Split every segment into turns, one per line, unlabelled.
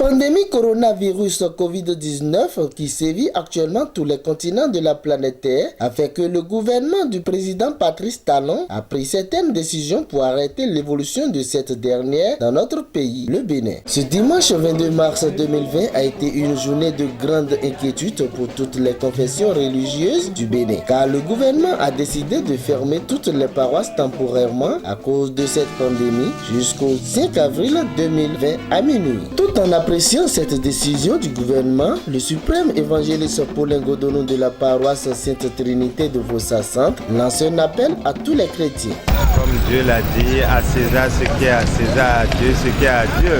pandémie coronavirus Covid-19 qui sévit actuellement tous les continents de la planète Terre a fait que le gouvernement du président Patrice Talon a pris certaines décisions pour arrêter l'évolution de cette dernière dans notre pays, le Bénin. Ce dimanche 22 mars 2020 a été une journée de grande inquiétude pour toutes les confessions religieuses du Bénin, car le gouvernement a décidé de fermer toutes les paroisses temporairement à cause de cette pandémie jusqu'au 5 avril 2020 à minuit. Tout en appréciant cette décision du gouvernement, le suprême évangéliste Paulin Godonou de la paroisse Sainte Trinité de Vossa Centre lance un appel à tous les chrétiens.
Comme Dieu l'a dit, à César ce qui est à César, à Dieu ce qui est à Dieu.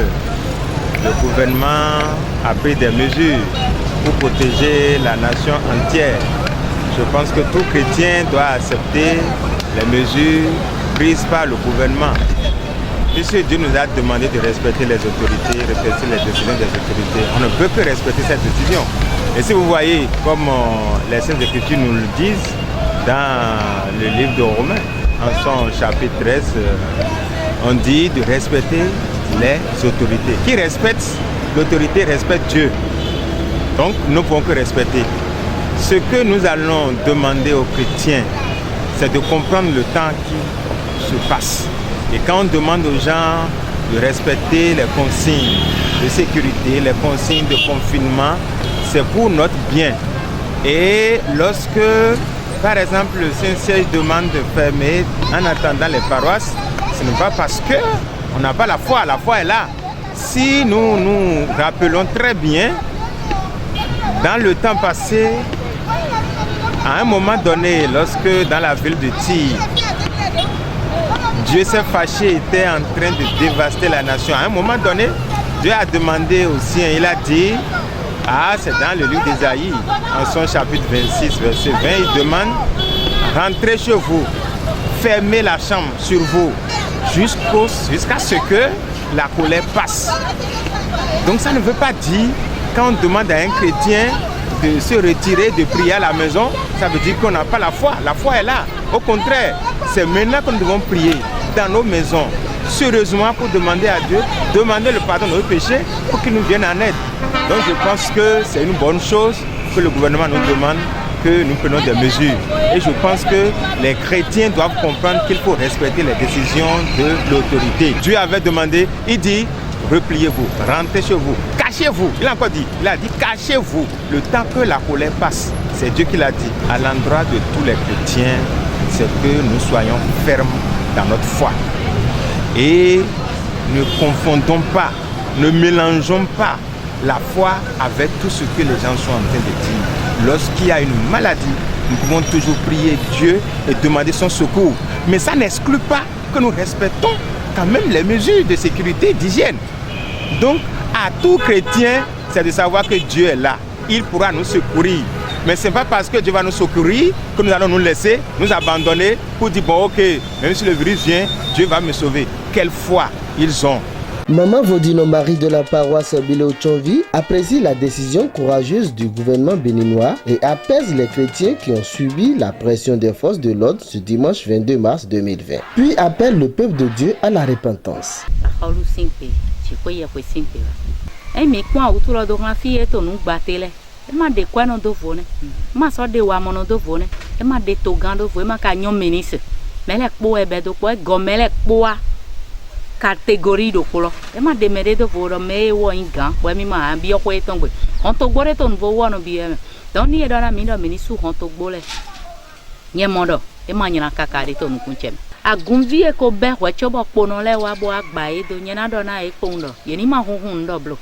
Le gouvernement a pris des mesures pour protéger la nation entière. Je pense que tout chrétien doit accepter les mesures prises par le gouvernement. Puisque Dieu nous a demandé de respecter les autorités, respecter les décisions des autorités, on ne peut que respecter cette décision. Et si vous voyez, comme les Saintes Écritures nous le disent dans le livre de Romains, en son chapitre 13, on dit de respecter les autorités. Qui respecte l'autorité respecte Dieu. Donc nous ne pouvons que respecter. Ce que nous allons demander aux chrétiens, c'est de comprendre le temps qui se passe. Et quand on demande aux gens de respecter les consignes de sécurité, les consignes de confinement, c'est pour notre bien. Et lorsque, par exemple, le Saint-Siège demande de fermer en attendant les paroisses, ce n'est pas parce qu'on n'a pas la foi est là. Si nous nous rappelons très bien, dans le temps passé, à un moment donné, lorsque dans la ville de Tyr, Dieu s'est fâché, était en train de dévaster la nation. À un moment donné, Dieu a demandé aux siens, il a dit, c'est dans le livre d'Ésaïe, en son chapitre 26, verset 20, il demande, rentrez chez vous, fermez la chambre sur vous, jusqu'à ce que la colère passe. Donc ça ne veut pas dire, quand on demande à un chrétien de se retirer, de prier à la maison, ça veut dire qu'on n'a pas la foi est là. Au contraire, c'est maintenant que nous devons prier dans nos maisons, sérieusement pour demander à Dieu, demander le pardon de nos péchés pour qu'il nous vienne en aide. Donc je pense que c'est une bonne chose que le gouvernement nous demande, que nous prenons des mesures. Et je pense que les chrétiens doivent comprendre qu'il faut respecter les décisions de l'autorité. Dieu avait demandé, il dit, repliez-vous, rentrez chez vous, cachez-vous. Il a encore dit, il a dit cachez-vous le temps que la colère passe. C'est Dieu qui l'a dit. À l'endroit de tous les chrétiens, c'est que nous soyons fermes dans notre foi. Et ne confondons pas, ne mélangeons pas la foi avec tout ce que les gens sont en train de dire. Lorsqu'il y a une maladie, nous pouvons toujours prier Dieu et demander son secours. Mais ça n'exclut pas que nous respectons quand même les mesures de sécurité et d'hygiène. Donc, à tout chrétien, c'est de savoir que Dieu est là. Il pourra nous secourir. Mais ce n'est pas parce que Dieu va nous secourir que nous allons nous laisser, nous abandonner pour dire, bon ok, même si le virus vient, Dieu va me sauver. Quelle foi ils ont.
Maman Vodino Marie de la paroisse Bileo Tchonvi apprécie la décision courageuse du gouvernement béninois et apaise les chrétiens qui ont subi la pression des forces de l'ordre ce dimanche 22 mars 2020. Puis appelle le peuple de Dieu à la repentance.
Catégorie de couleur. Et ma déméré de voir mais ou un gant, ouais mi ma bien quoi tombe. On te gore ton vo no bien. Donc ni dans la mine mini sou on te bole. Nye mondo, e ma nyina kaka de ton kunchem. A gumvi e ko be wa chobo pono le wa bo agba e do nyina do na e pondo. Ye ni ma hunhun do blo.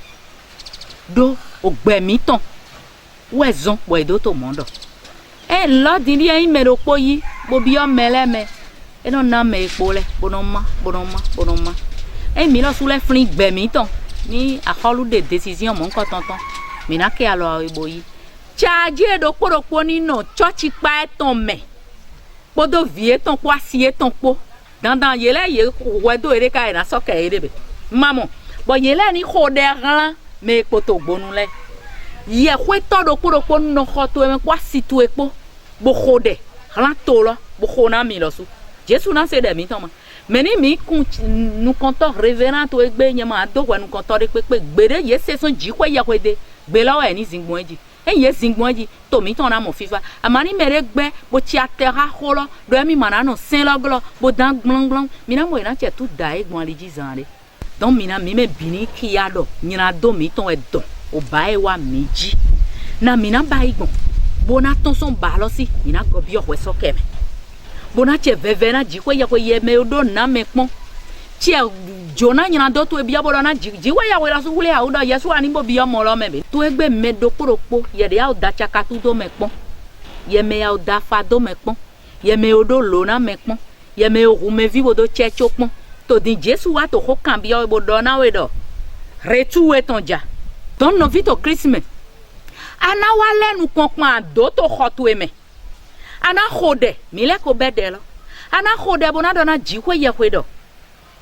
Do o gbe mi ton. Ouais zon, ouais do to mondo. E lo di ni e me ro poyi, bo bi o mele me. E non na me pole, bonoma. Et mila sous les flings bémiton ni a holou de décision mon contenton mina ke alors eboyi charge do kporokpo ni no church pa ton me podo vie ton kwa sie ton po dandan yele ye wedo ere ka na so ka ere be maman bo yele ni khoderan me poto gbonu le ye kwe to do kporokpo no khoto me kwa situ epo bo khode ran to lo bo khona mi lo su Jésus n'a c'est des mitons Mais nous comptons révérend ou egbe nyama do wa nous comptons de pepe gbere ye se son ji kwa ya kwede gbe la wa ni zingboji e ye zingboji to mi ton na mo fifa amani mere gbe bo ti atera holo do mi mana no sen loglo bo dan glong mi na mo na che tout dai gbon li ji zande donc mi na mi me bini ki ya do nyina do mi ton e don o ba e wa meji na mi na ba igbon bo na ton son ba lo si mi na go bi o we so keme bona che vevena jikwe ya kwe ye me odo na mekpon che jona nyina do to ebia bodo na jiwe ya we la su wule ha odo yesu ani bo bi omo lo mebe to egbe me do poropo ye de ya oda chaka tu do mekpon ye me ya oda fa do mekpon ye me odo lo na mekpon ye me oru me vi bodo checho pon to din jesu wa to ho kan bi o bodo na we do retu we tonja don no vito christmas ana wale nu konpon do to hotu eme ana khode mile ko bedelo ana khode bona dona jikwe ye kwedo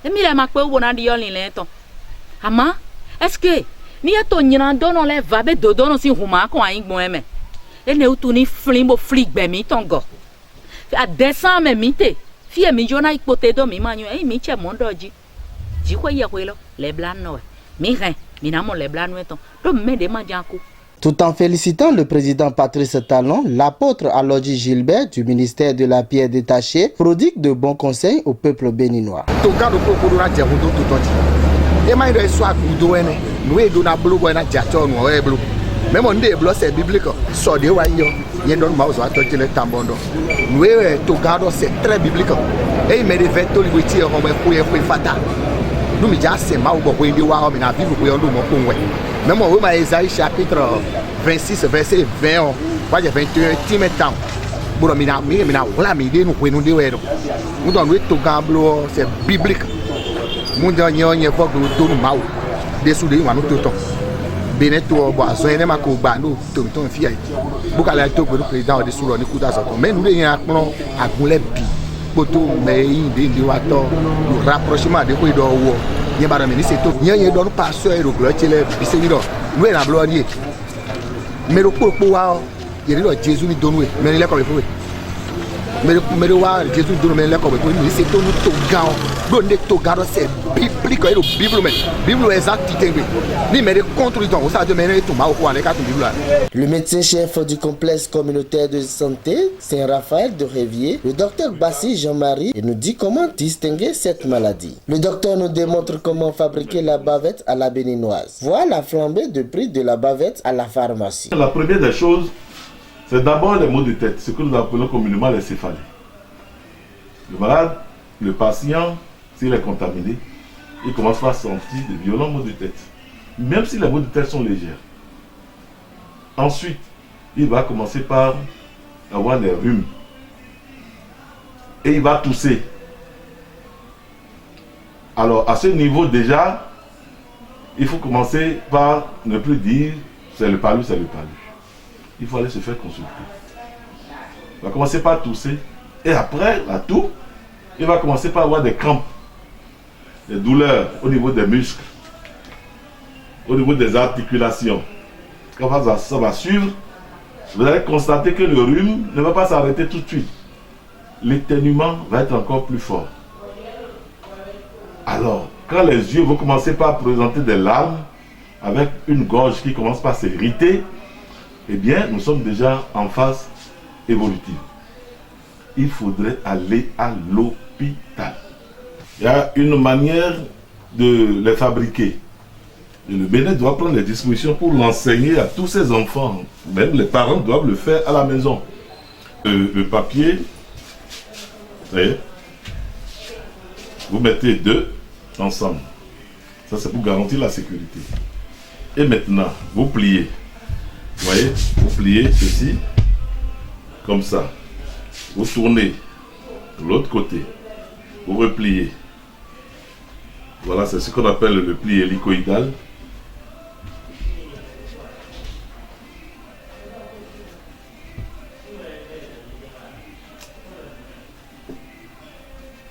e mile makwe bona di yolin le ton ama est-ce que ni eto nyina dono le vabe dodono si huma ko ayin gbon eme e ne utu ni flimbo fligbe mi tongo a descend me mite fie mi jona ipote do mi manyu e mi che mondoji jikwe ye kwelo le blan no mi ren mi na mo le blan no ton do me de manjanku.
Tout en félicitant le président Patrice Talon, l'apôtre Alodji Gilbert du ministère de la Pierre Détachée prodigue de bons conseils au peuple béninois.
Même on dit que c'est biblique. C'est très biblique. Et il me révèle tout le temps. Nous c'est mal pour vivre même au Isaïe chapitre 26 verset 20 pas 21 temps pour mina wala mi de nous nous donne tout gamblo c'est biblique nous donne pas de mal dessous de nous tout beneto bo azoene mako ba no tonton fia buka la to go président de sous le kuta so mais nous de akpon agunle bi poto me inde ndi wa to le rapprochement de ko do wo nye bara ministre to nye don pasteur e roglo chele biseni do nous na blorie mais le popo wa yeri do Jésus ni donu e mais le ko be fo mais wa Jésus donu mais le ko be ni c'est to nous to gan do ne to gan c'est biblique e do bible mais bible exactité ni mais contre lui donc ça de mener tout ma ko ane ka to bible.
Le médecin-chef du complexe communautaire de santé Saint-Raphaël de Révier, le docteur Bassi Jean-Marie, nous dit comment distinguer cette maladie. Le docteur nous démontre comment fabriquer la bavette à la béninoise. Voilà la flambée de prix de la bavette à la pharmacie.
La première des choses, c'est d'abord les maux de tête, ce que nous appelons communément les céphalées. Le malade, le patient, s'il est contaminé, il commence par sentir de violents maux de tête, même si les maux de tête sont légers. Ensuite, il va commencer par avoir des rhumes et il va tousser. Alors, à ce niveau déjà, il faut commencer par ne plus dire c'est le palu, c'est le palu. Il faut aller se faire consulter. Il va commencer par tousser et après la toux, il va commencer par avoir des crampes, des douleurs au niveau des muscles, au niveau des articulations. Quand ça va suivre, vous allez constater que le rhume ne va pas s'arrêter tout de suite. L'éternuement va être encore plus fort. Alors, quand les yeux vont commencer par présenter des larmes, avec une gorge qui commence par s'irriter, eh bien, nous sommes déjà en phase évolutive. Il faudrait aller à l'hôpital. Il y a une manière de les fabriquer. Et le Bénin doit prendre les dispositions pour l'enseigner à tous ses enfants. Même les parents doivent le faire à la maison. Le papier, vous voyez, vous mettez deux ensemble. Ça, c'est pour garantir la sécurité. Et maintenant, vous pliez. Vous voyez, vous pliez ceci, comme ça. Vous tournez de l'autre côté. Vous repliez. Voilà, c'est ce qu'on appelle le pli hélicoïdal.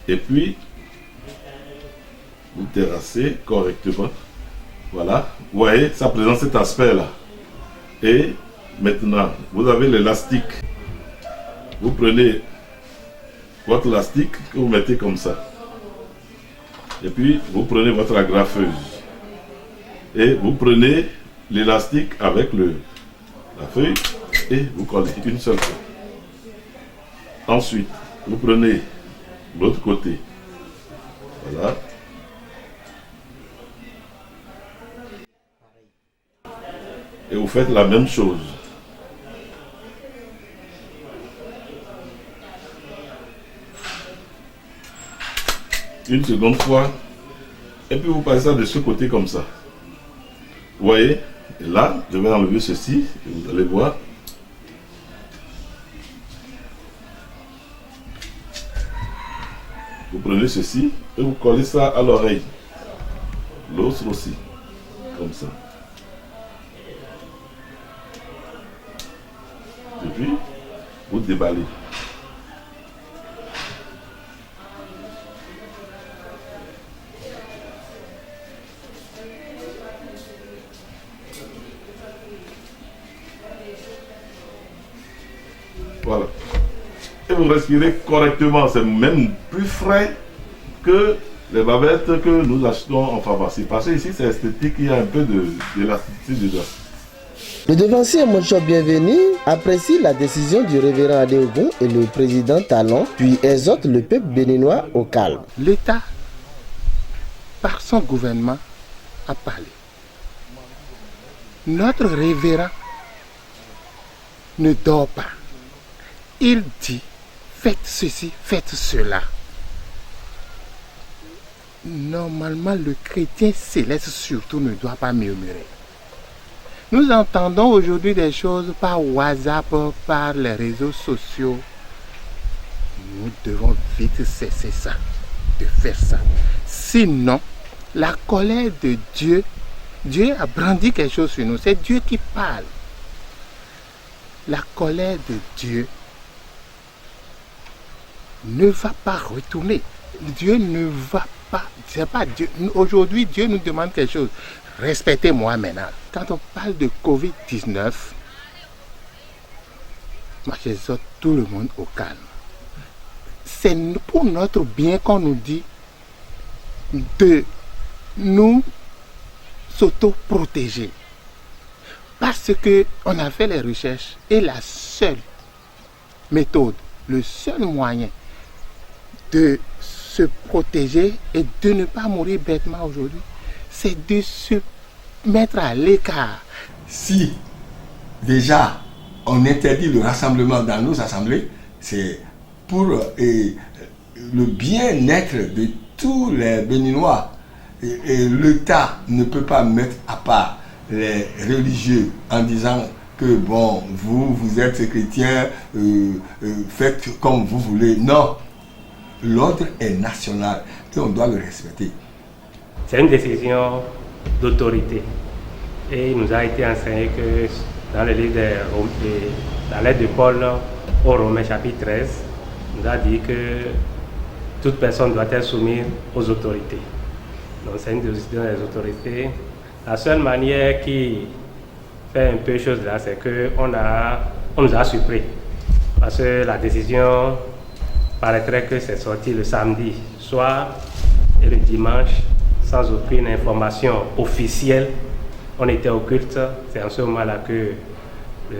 Et puis, vous terrassez correctement. Voilà, vous voyez, ça présente cet aspect-là. Et maintenant, vous avez l'élastique. Vous prenez votre élastique que vous mettez comme ça. Et puis, vous prenez votre agrafeuse. Et vous prenez l'élastique avec la feuille et vous collez une seule fois. Ensuite, vous prenez l'autre côté. Voilà. Et vous faites la même chose. Une seconde fois. Et puis vous passez ça de ce côté comme ça. Vous voyez? Et là, je vais enlever ceci. Et vous allez voir. Vous prenez ceci et vous collez ça à l'oreille. L'autre aussi. Comme ça. Et puis, vous déballez. Voilà. Et vous respirez correctement. C'est même plus frais que les bavettes que nous achetons en pharmacie. Parce que ici, c'est esthétique, il y a un peu d'élasticité dedans.
Le devancier Moncho Bienvenu apprécie la décision du révérend Adéogun et le président Talon, puis exhorte le peuple béninois au calme.
L'État, par son gouvernement, a parlé. Notre révérend ne dort pas. Il dit, faites ceci, faites cela. Normalement, le chrétien céleste surtout ne doit pas murmurer. Nous entendons aujourd'hui des choses par WhatsApp, par les réseaux sociaux. Nous devons vite cesser ça, de faire ça. Sinon, la colère de Dieu, Dieu a brandi quelque chose sur nous. C'est Dieu qui parle. La colère de Dieu ne va pas retourner. Dieu ne va pas. C'est pas Dieu. Aujourd'hui, Dieu nous demande quelque chose. Respectez-moi maintenant. Quand on parle de Covid-19, moi j'exhorte tout le monde au calme. C'est pour notre bien qu'on nous dit de nous s'auto-protéger. Parce qu'on a fait les recherches et la seule méthode, le seul moyen de se protéger et de ne pas mourir bêtement aujourd'hui, c'est de se mettre à l'écart.
Si déjà on interdit le rassemblement dans nos assemblées, c'est pour le bien-être de tous les Béninois. Et l'État ne peut pas mettre à part les religieux en disant que bon, vous êtes chrétiens, faites comme vous voulez. Non, l'ordre est national et on doit le respecter.
C'est une décision d'autorité. Et il nous a été enseigné que dans le livre dans l'aide de Paul au Romains chapitre 13, il nous a dit que toute personne doit être soumise aux autorités. Donc c'est une décision des autorités. La seule manière qui fait un peu chose là, c'est qu'on nous a surpris. Parce que la décision paraîtrait que c'est sorti le samedi soir et le dimanche sans aucune information officielle. On était au culte. C'est en ce moment-là que le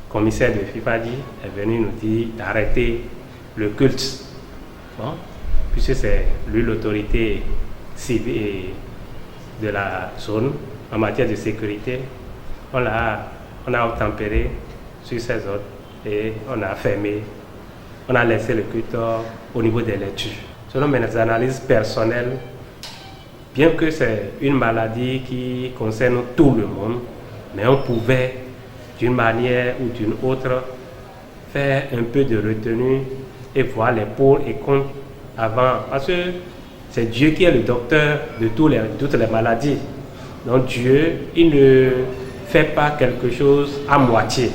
commissaire de FIFADI est venu nous dire d'arrêter le culte. Bon, puisque c'est lui l'autorité civile de la zone en matière de sécurité, on a obtempéré sur ses ordres et on a fermé, on a laissé le culte au niveau des lectures. Selon mes analyses personnelles, bien que c'est une maladie qui concerne tout le monde, mais on pouvait d'une manière ou d'une autre faire un peu de retenue et voir les pour et contre avant, parce que c'est Dieu qui est le docteur de toutes les maladies. Donc Dieu, il ne fait pas quelque chose à moitié.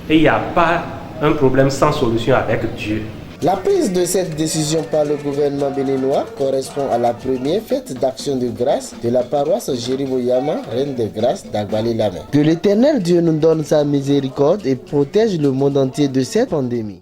Et il n'y a pas un problème sans solution avec Dieu.
La prise de cette décision par le gouvernement béninois correspond à la première fête d'action de grâce de la paroisse Jérimoyama, Reine de Grâce d'Agbalé-Lamé. Que l'Éternel Dieu nous donne sa miséricorde et protège le monde entier de cette pandémie.